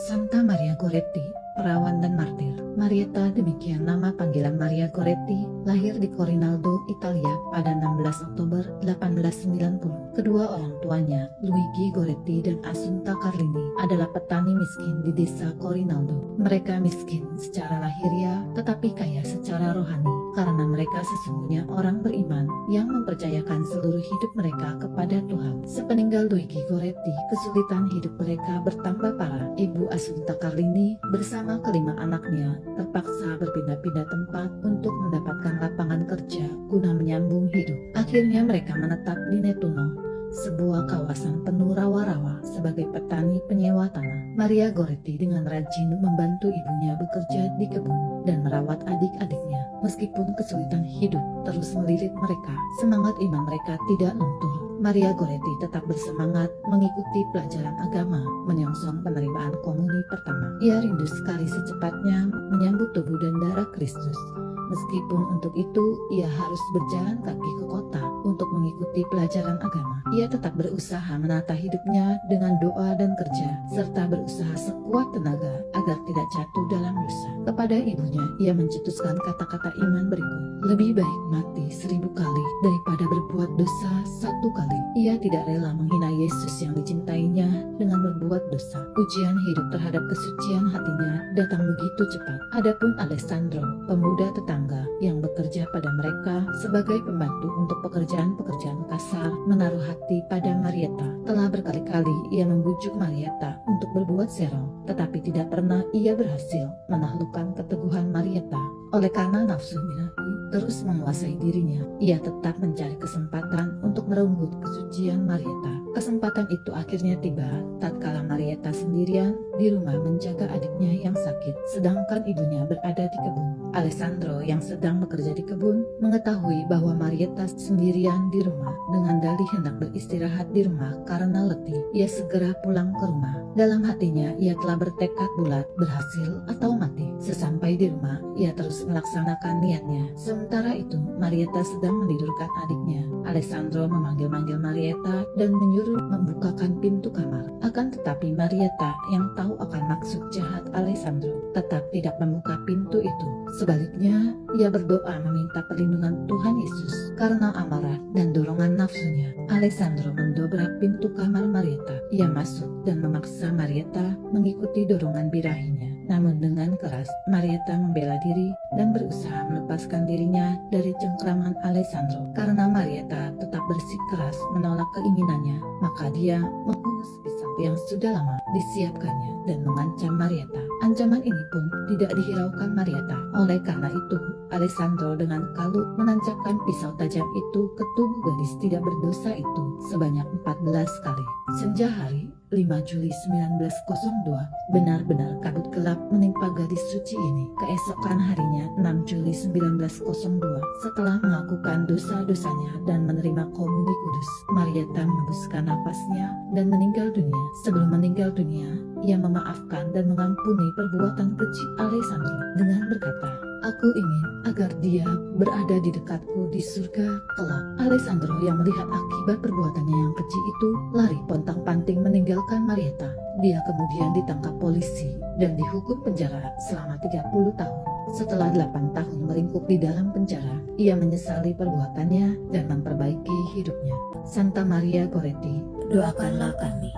Santa Maria Goretti, perawan dan martir. Marietta, demikian nama panggilan Maria Goretti, lahir di Corinaldo, Italia pada 16 Oktober 1890. Kedua orang tuanya, Luigi Goretti dan Assunta Carlini, adalah petani miskin di desa Corinaldo. Mereka miskin secara lahiriah, tetapi kaya secara rohani, karena mereka sesungguhnya orang beriman yang mempercayakan seluruh hidup mereka kepada Tuhan. Sepeninggal Luigi Goretti, kesulitan hidup mereka bertambah parah. Ibu Assunta Carlini bersama kelima anaknya terpaksa berpindah-pindah tempat untuk mendapatkan lapangan kerja guna menyambung hidup. Akhirnya mereka menetap di Nettuno, sebuah kawasan penuh rawa-rawa, sebagai petani penyewa tanah. Maria Goretti dengan rajin membantu ibunya bekerja di kebun dan merawat adik-adiknya. Meskipun kesulitan hidup terus melilit mereka, semangat iman mereka tidak luntur. Maria Goretti tetap bersemangat mengikuti pelajaran agama, menyongsong penerimaan komuni pertama. Ia rindu sekali secepatnya menyambut tubuh dan darah Kristus. Meskipun untuk itu ia harus berjalan kaki ke kota untuk mengikuti pelajaran agama. Ia tetap berusaha menata hidupnya dengan doa dan kerja, serta berusaha sekuat tenaga agar tidak jatuh dalam dosa. Kepada ibunya, ia mencetuskan kata-kata iman berikut: lebih baik mati 1000 kali daripada berbuat dosa 1 kali. Ia tidak rela menghina Yesus yang dicintainya dengan berbuat dosa. Ujian hidup terhadap kesucian hatinya datang begitu cepat. Adapun Alessandro, pemuda tetangga yang bekerja pada mereka sebagai pembantu untuk pekerjaan-pekerjaan kasar, menaruh hati pada Marietta. Telah berkali-kali ia membujuk Marietta untuk berbuat serong, tetapi tidak pernah ia berhasil menaklukkan keteguhan Marietta. Oleh karena nafsu birahi terus menguasai dirinya, ia tetap mencari kesempatan untuk merenggut kesucian Marietta. Kesempatan itu akhirnya tiba tatkala Marietta sendirian di rumah menjaga adiknya yang sakit, sedangkan ibunya berada di kebun. Alessandro yang sedang bekerja di kebun mengetahui bahwa Marietta sendirian di rumah dengan dalih hendak beristirahat di rumah karena letih. Ia segera pulang ke rumah. Dalam hatinya ia telah bertekad bulat, berhasil atau mati. Sesampai di rumah, ia terus melaksanakan niatnya. Sementara itu, Marietta sedang menidurkan adiknya. Alessandro memanggil-manggil Marietta dan menyuruh membukakan pintu kamar. Akan tetapi Marietta yang tahu akan maksud jahat Alessandro tetap tidak membuka pintu itu. Sebaliknya, ia berdoa meminta perlindungan Tuhan Yesus. Karena amarah dan dorongan nafsunya, Alessandro mendobrak pintu kamar Marietta. Ia masuk dan memaksa Marietta mengikuti dorongan birahinya. Namun dengan keras, Marietta membela diri dan berusaha melepaskan dirinya dari cengkraman Alessandro. Karena Marietta tetap bersikeras menolak keinginannya, maka dia menghunus pisau yang sudah lama disiapkannya dan mengancam Marietta. Ancaman ini pun tidak dihiraukan Marietta. Oleh karena itu, Alessandro dengan kalut menancapkan pisau tajam itu ke tubuh gadis tidak berdosa itu sebanyak 14 kali. Senja hari 5 Juli 1902, benar-benar kabut gelap menimpa gadis suci ini. Keesokan harinya 6 Juli 1902, setelah mengakukan dosa-dosanya dan menerima komuni kudus, Marietta menghembuskan nafasnya dan meninggal dunia. Sebelum meninggal dunia, ia memaafkan dan mengampuni perbuatan keji Alessandro dengan berkata, "Aku ingin agar dia berada di dekatku di surga kelak." Alessandro yang melihat akibat perbuatannya yang keji itu lari pontang-panting meninggalkan Marietta. Dia kemudian ditangkap polisi dan dihukum penjara selama 30 tahun. Setelah 8 tahun meringkuk di dalam penjara, ia menyesali perbuatannya dan memperbaiki hidupnya. Santa Maria Goretti, doakanlah kami.